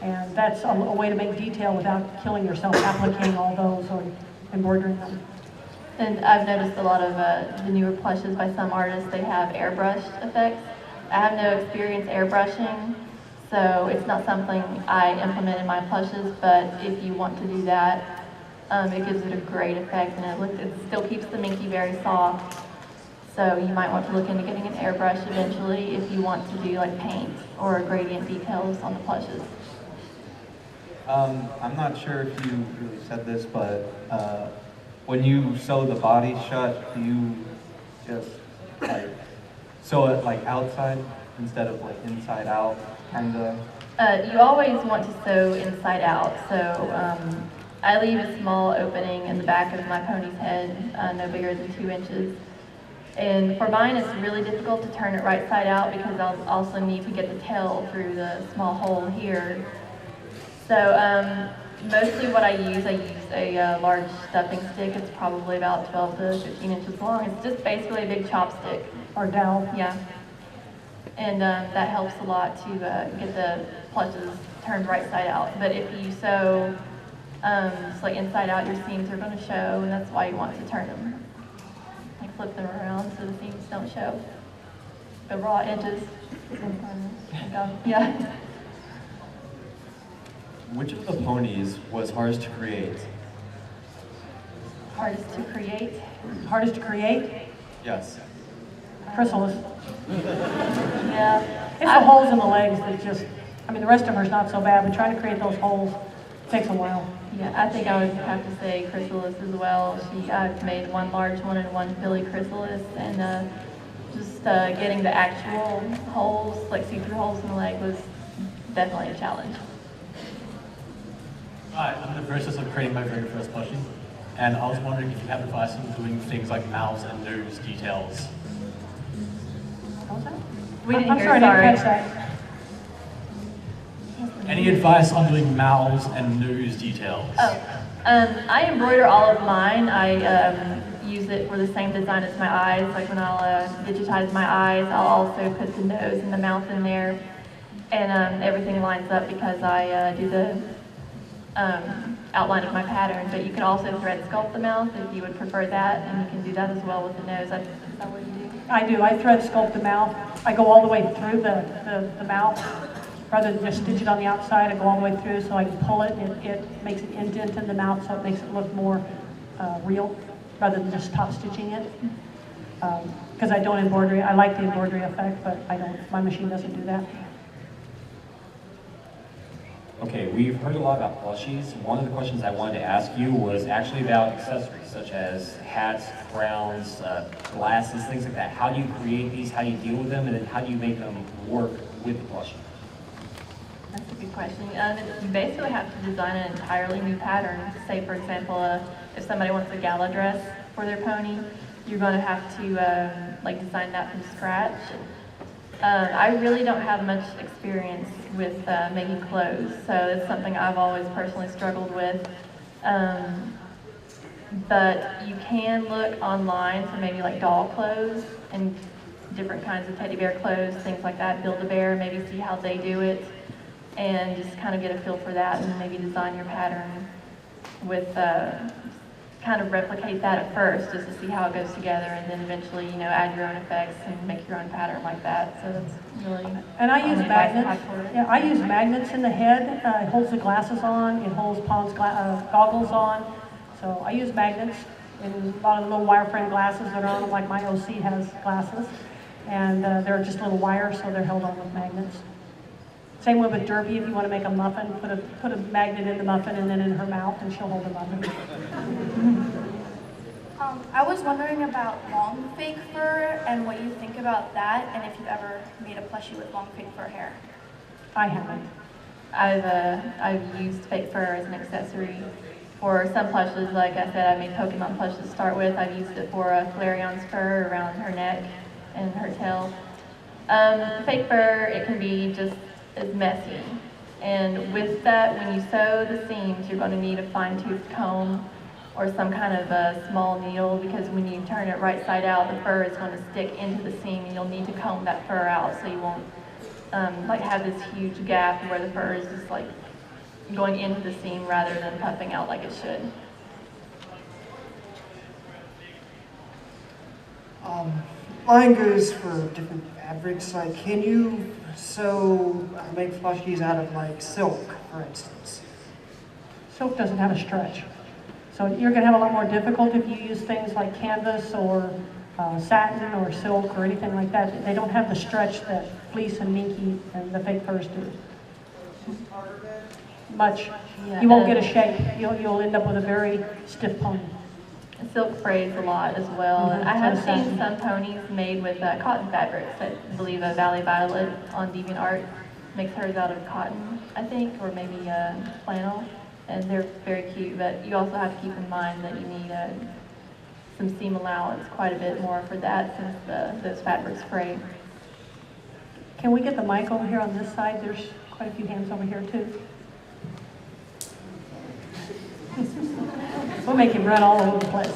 Speaker 2: and that's a way to make detail without killing yourself appliquing all those or embroidering them.
Speaker 1: And I've noticed a lot of the newer plushes by some artists, they have airbrushed effects. I have no experience airbrushing, so it's not something I implement in my plushes, but if you want to do that, it gives it a great effect, and it still keeps the minky very soft. So you might want to look into getting an airbrush eventually if you want to do like paint or gradient details on the plushes.
Speaker 8: I'm not sure if you really said this, but when you sew the body shut, do you just like sew it like outside instead of like inside out, kind of?
Speaker 1: You always want to sew inside out, so I leave a small opening in the back of my pony's head, no bigger than 2 inches. And for mine, it's really difficult to turn it right side out because I'll also need to get the tail through the small hole here. So mostly what I use a large stuffing stick. It's probably about 12 to 15 inches long. It's just basically a big chopstick.
Speaker 2: Or dowel.
Speaker 1: Yeah. And that helps a lot to get the plushes turned right side out. But if you sew just like inside out, your seams are going to show, and that's why you want to turn them. Like flip them around so the seams don't show. The raw edges. Yeah.
Speaker 9: Which of the ponies was hardest to create?
Speaker 1: Hardest to create?
Speaker 2: Hardest to create?
Speaker 9: Yes.
Speaker 2: Chrysalis.
Speaker 1: Yeah.
Speaker 2: It's the holes in the legs that just, I mean, the rest of them are not so bad, but trying to create those holes takes a while.
Speaker 1: Yeah, I think I would have to say chrysalis as well. I've made one large one and one Philly chrysalis, and just getting the actual holes, like see-through holes in the leg, was definitely a challenge.
Speaker 4: Hi, I'm in the process of creating my very first plushie, and I was wondering if you have advice on doing things like mouths and nose details.
Speaker 2: What was that?
Speaker 1: We didn't
Speaker 2: I'm
Speaker 1: hear,
Speaker 2: sorry, I didn't catch that.
Speaker 4: Any advice on doing mouths and nose details?
Speaker 1: Oh, I embroider all of mine. I use it for the same design as my eyes. Like when I'll digitize my eyes, I'll also put the nose and the mouth in there, and everything lines up because I do the outline of my pattern. But you can also thread sculpt the mouth if you would prefer that, and you can do that as well with the nose. Is that what you do?
Speaker 2: I do. I thread sculpt the mouth. I go all the way through the mouth. Rather than just stitch it on the outside, I go all the way through so I can pull it. It makes an indent in the mouth, so it makes it look more real, rather than just top stitching it. Because I don't embroidery. I like the embroidery effect, but I don't. My machine doesn't do that.
Speaker 9: Okay, we've heard a lot about plushies. One of the questions I wanted to ask you was actually about accessories, such as hats, crowns, glasses, things like that. How do you create these? How do you deal with them? And then how do you make them work with the plushie?
Speaker 1: That's a good question. You basically have to design an entirely new pattern. Say, for example, if somebody wants a gala dress for their pony, you're going to have to like design that from scratch. I really don't have much experience with making clothes, so it's something I've always personally struggled with. but you can look online for maybe like doll clothes and different kinds of teddy bear clothes, things like that, Build-A-Bear, maybe see how they do it, and just kind of get a feel for that, and maybe design your pattern with, kind of replicate that at first, just to see how it goes together, and then eventually, you know, add your own effects and make your own pattern like that. So that's really.
Speaker 2: And I use
Speaker 1: only advice I
Speaker 2: magnets.
Speaker 1: have for it.
Speaker 2: Yeah, I use magnets in the head. It holds the glasses on. It holds Pond's goggles on. So I use magnets in a lot of the little wireframe glasses that are on them, like my OC has glasses. And they're just little wires, so they're held on with magnets. Same way with Derby, if you want to make a muffin, put a magnet in the muffin and then in her mouth, and she'll hold the muffin.
Speaker 10: I was wondering about long fake fur and what you think about that, and if you've ever made a plushie with long fake fur hair.
Speaker 2: I haven't.
Speaker 1: I've used fake fur as an accessory for some plushes. Like I said, I made Pokemon plush to start with. I've used it for Flareon's fur around her neck and her tail. Fake fur, it can be just as messy. And with that, when you sew the seams, you're going to need a fine-tooth comb or some kind of a small needle, because when you turn it right side out, the fur is going to stick into the seam, and you'll need to comb that fur out so you won't like have this huge gap where the fur is just like going into the seam rather than puffing out like it should.
Speaker 11: Mine goes for different fabrics. Like, can you make plushies out of like silk, for instance?
Speaker 2: Silk doesn't have a stretch. So you're going to have a lot more difficult if you use things like canvas or satin or silk or anything like that. They don't have the stretch that fleece and minky and the fake furs do. Much.
Speaker 1: Yeah,
Speaker 2: You won't get a shape. You'll end up with a very stiff pony.
Speaker 1: Silk frays a lot as well. And I have
Speaker 2: So does
Speaker 1: seen some ponies made with cotton fabrics. I believe Valley Violet on DeviantArt makes hers out of cotton, I think, or maybe flannel. And they're very cute, but you also have to keep in mind that you need some seam allowance, quite a bit more for that, since those fabrics fray.
Speaker 2: Can we get the mic over here on this side? There's quite a few hands over here too. We'll make him run all over the place.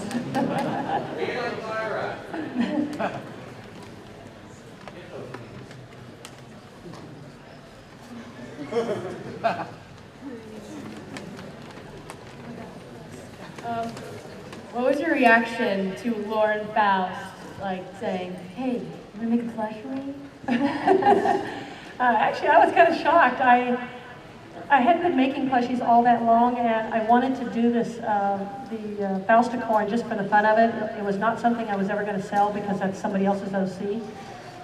Speaker 12: What was your reaction to Lauren Faust, like saying, "Hey, you want to make a plush for me?"
Speaker 2: Actually, I was kind of shocked. I hadn't been making plushies all that long, and I wanted to do this, the Fausticorn, just for the fun of it. It was not something I was ever going to sell because that's somebody else's OC.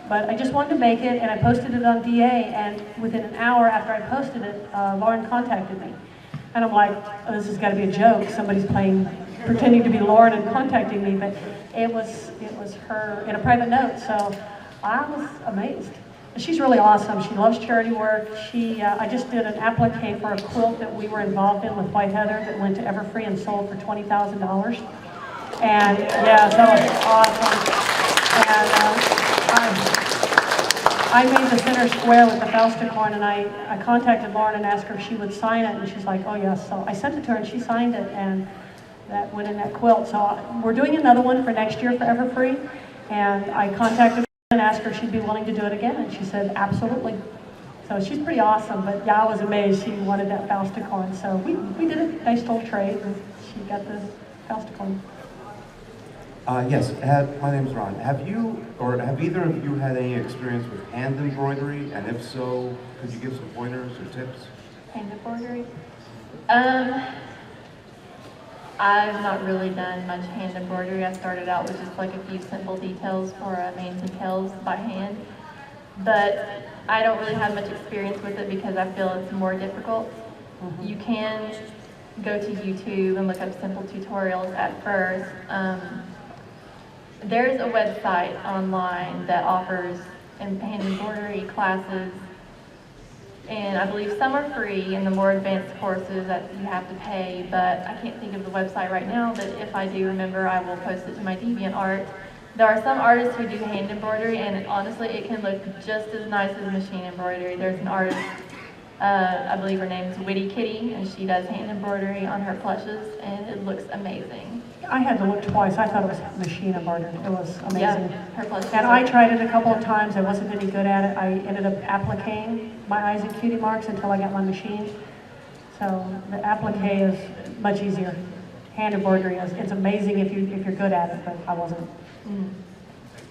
Speaker 2: But I just wanted to make it, and I posted it on DA, and within an hour after I posted it, Lauren contacted me. And I'm like, oh, this has got to be a joke. Somebody's pretending to be Lauren and contacting me, but it was her in a private note, so I was amazed. She's really awesome. She loves charity work. I just did an applique for a quilt that we were involved in with White Heather that went to Everfree and sold for $20,000. And yeah, that was awesome. And I made the center square with the Fausticorn, and I contacted Lauren and asked her if she would sign it, and she's like, oh yes. So I sent it to her and she signed it, and that went in that quilt. So we're doing another one for next year for Everfree, and I contacted her and asked her if she'd be willing to do it again, and she said absolutely. So she's pretty awesome, but yeah, I was amazed she wanted that Fausticorn. So we did a nice little trade, and she got the Fausticorn.
Speaker 13: Yes, my name's Ron. Have either of you had any experience with hand embroidery? And if so, could you give some pointers or tips?
Speaker 1: Hand embroidery? I've not really done much hand embroidery. I started out with just like a few simple details for manes and tails by hand. But I don't really have much experience with it because I feel it's more difficult. You can go to YouTube and look up simple tutorials at first. There's a website online that offers hand embroidery classes, and I believe some are free, and the more advanced courses that you have to pay, but I can't think of the website right now, but if I do remember, I will post it to my DeviantArt. There are some artists who do hand embroidery, and honestly, it can look just as nice as machine embroidery. There's an artist I believe her name's Witty Kitty, and she does hand embroidery on her plushes, and it looks amazing.
Speaker 2: I had to look twice. I thought it was machine embroidered. It was amazing.
Speaker 1: Yeah, her plushes.
Speaker 2: And I tried it a couple of times. I wasn't any good at it. I ended up appliquing my eyes and cutie marks until I got my machine. So the applique is much easier. Hand embroidery is, it's amazing if you're good at it, but I wasn't.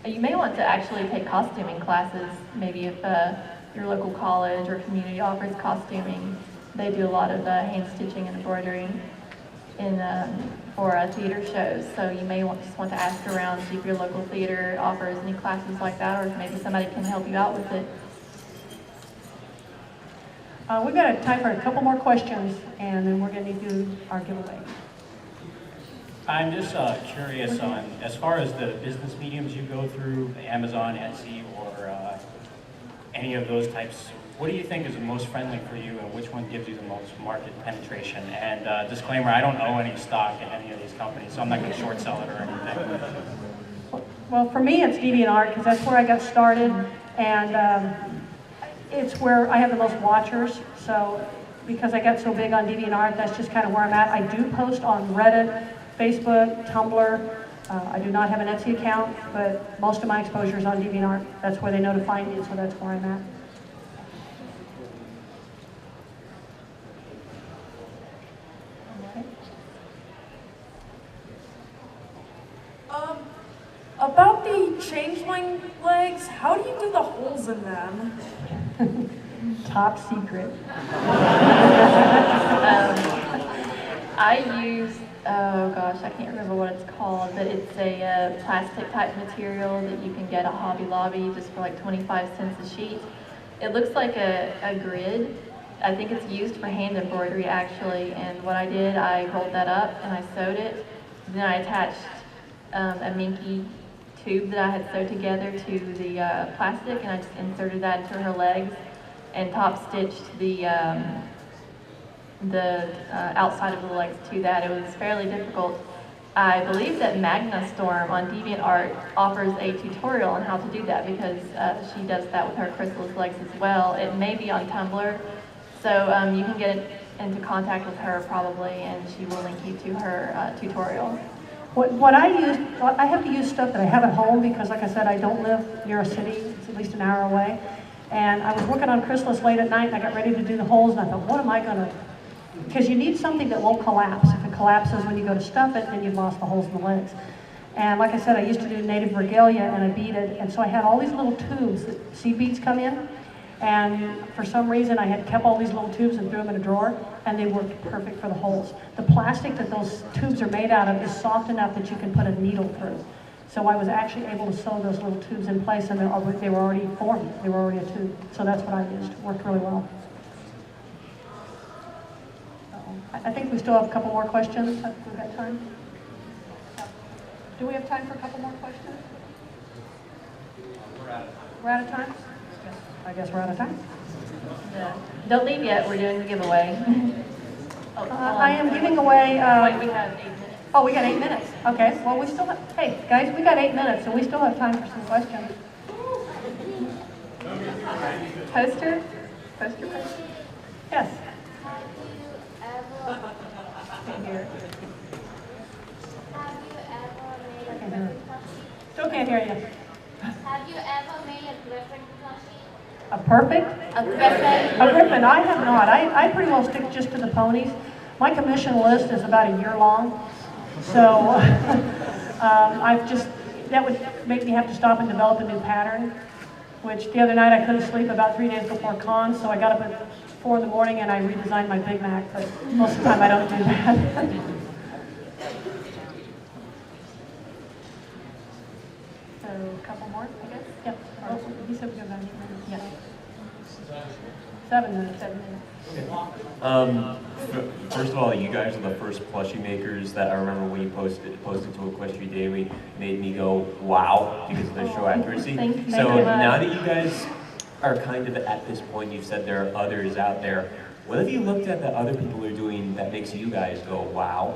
Speaker 1: You may want to actually take costuming classes, maybe if your local college or community offers costuming. They do a lot of hand stitching and embroidery for theater shows. So you may just want to ask around, see if your local theater offers any classes like that, or if maybe somebody can help you out with it.
Speaker 2: We've got time for a couple more questions, and then we're going to do our giveaway.
Speaker 14: I'm just curious on, as far as the business mediums you go through, Amazon, Etsy, or any of those types, what do you think is the most friendly for you, and which one gives you the most market penetration? And disclaimer, I don't own any stock in any of these companies, so I'm not going to short sell it or anything.
Speaker 2: Well, for me, it's DeviantArt, because that's where I got started, and it's where I have the most watchers. So because I got so big on DeviantArt, that's just kind of where I'm at. I do post on Reddit, Facebook, Tumblr. I do not have an Etsy account, but most of my exposure is on DeviantArt. That's where they know to find me, so that's where I'm at.
Speaker 12: About the changeling legs, how do you do the holes in them?
Speaker 2: Top secret.
Speaker 1: I use, oh gosh, I can't remember what it's called, but it's a plastic type material that you can get at Hobby Lobby just for like 25 cents a sheet. It looks like a grid. I think it's used for hand embroidery actually, and what I did, I rolled that up and I sewed it. Then I attached a minky tube that I had sewed together to the plastic, and I just inserted that into her legs and top stitched the outside of the legs to that. It was fairly difficult. I believe that Magna Storm on DeviantArt offers a tutorial on how to do that, because she does that with her chrysalis legs as well. It may be on Tumblr, so you can get into contact with her probably, and she will link you to her tutorial.
Speaker 2: What I use, I have to use stuff that I have at home because, like I said, I don't live near a city. It's at least an hour away. And I was working on chrysalis late at night, and I got ready to do the holes, and I thought, what am I going to, because you need something that won't collapse. If it collapses when you go to stuff it, then you've lost the holes in the legs. And like I said, I used to do native regalia, and I beaded, and so I had all these little tubes that seed beads come in. And for some reason, I had kept all these little tubes and threw them in a drawer, and they worked perfect for the holes. The plastic that those tubes are made out of is soft enough that you can put a needle through. So I was actually able to sew those little tubes in place, and they were already formed. They were already a tube. So that's what I used. It worked really well. I think we still have a couple more questions. We've got time. Do we have time for a couple more questions? We're out of time. I guess we're out of time.
Speaker 1: Yeah. Don't leave yet, we're doing the giveaway.
Speaker 2: I am giving away...
Speaker 1: Wait, we have 8 minutes.
Speaker 2: Oh, we got 8 minutes. Okay, well, we still have... Hey, guys, we got 8 minutes, so we still have time for some questions.
Speaker 1: Poster? Poster question?
Speaker 2: Yes. Still can't hear you.
Speaker 15: Have you ever made a griffin plushie?
Speaker 2: A perfect?
Speaker 15: A griffin.
Speaker 2: A griffin, I have not. I pretty well stick just to the ponies. My commission list is about a year long. So that would make me have to stop and develop a new pattern, which the other night I couldn't sleep about 3 days before con, so I got up at 4 in the morning and I redesigned my Big Mac, but most of the time I don't do that.
Speaker 1: So a couple more, I guess?
Speaker 2: Yep. Oh, he said we got about 8 minutes.
Speaker 1: Yeah.
Speaker 2: 7 minutes.
Speaker 1: 7 minutes.
Speaker 16: First of all, you guys are the first plushie makers that I remember when you posted to Equestria Daily, made me go, wow, because of the show accuracy.
Speaker 1: Thank you.
Speaker 16: Now that you guys are kind of at this point, you've said there are others out there, what have you looked at that other people are doing that makes you guys go, wow?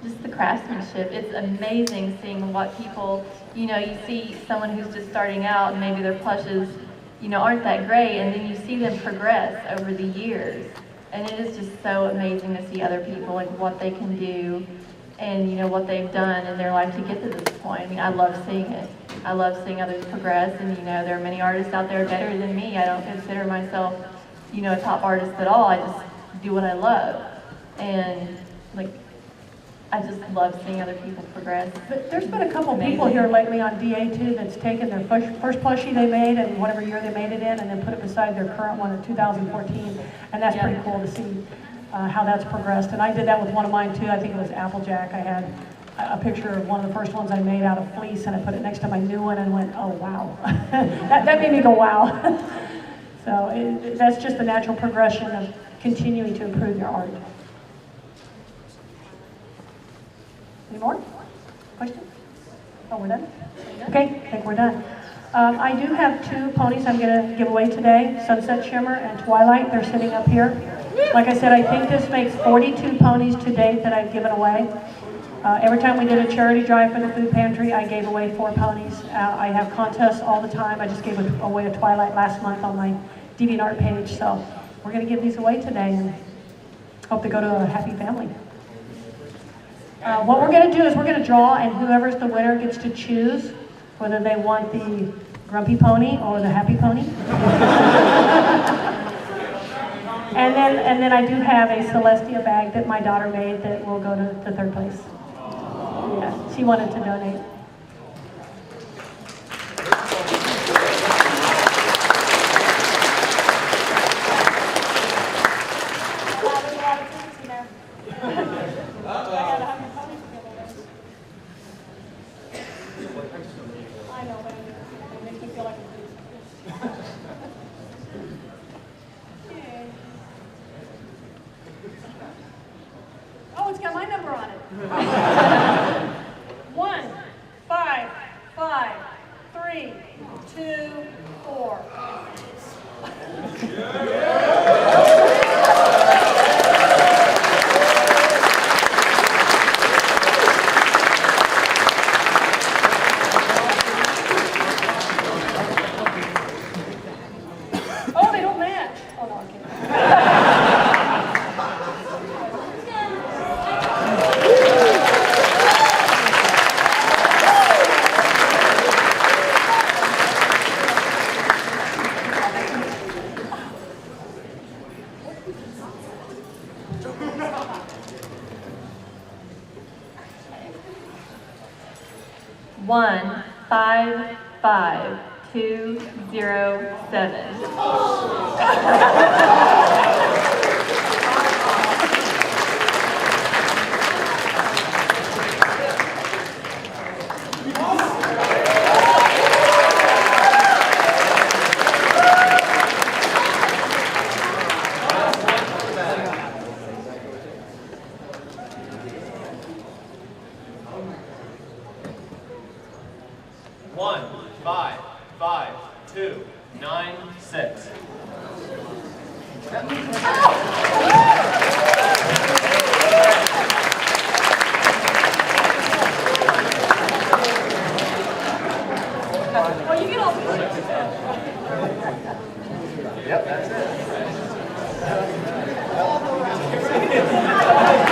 Speaker 1: Just the craftsmanship. It's amazing seeing what people, you see someone who's just starting out and maybe their plushes aren't that great, and then you see them progress over the years. And it is just so amazing to see other people, like what they can do and, what they've done in their life to get to this point. I mean, I love seeing it. I love seeing others progress, and, there are many artists out there better than me. I don't consider myself, a top artist at all. I just do what I love. And, I just love seeing other people progress.
Speaker 2: But there's been a couple people here lately on DA too that's taken their first plushie they made and whatever year they made it in, and then put it beside their current one in 2014, and that's pretty cool to see how that's progressed. And I did that with one of mine too. I think it was Applejack. I had a picture of one of the first ones I made out of fleece, and I put it next to my new one and went, oh wow. that made me go wow. So that's just the natural progression of continuing to improve your art. Any more questions? Oh, we're done? Okay, I think we're done. I do have two ponies I'm going to give away today, Sunset Shimmer and Twilight. They're sitting up here. Like I said, I think this makes 42 ponies to date that I've given away. Every time we did a charity drive for the food pantry, I gave away 4 ponies. I have contests all the time. I just gave away a Twilight last month on my DeviantArt page. So we're going to give these away today and hope they go to a happy family. What we're going to do is we're going to draw, and whoever's the winner gets to choose whether they want the grumpy pony or the happy pony. and then I do have a Celestia bag that my daughter made that will go to the 3rd place. Yeah, she wanted to donate. Oh, it's got my number on it. 1, 5, 5, 3, 2, 4. Oh, they don't match. Oh, no, I'm kidding.
Speaker 1: One 5 5 2 0 7.
Speaker 16: One 5 5 2 9 6.
Speaker 2: Oh, you get all
Speaker 16: Yep, that's it.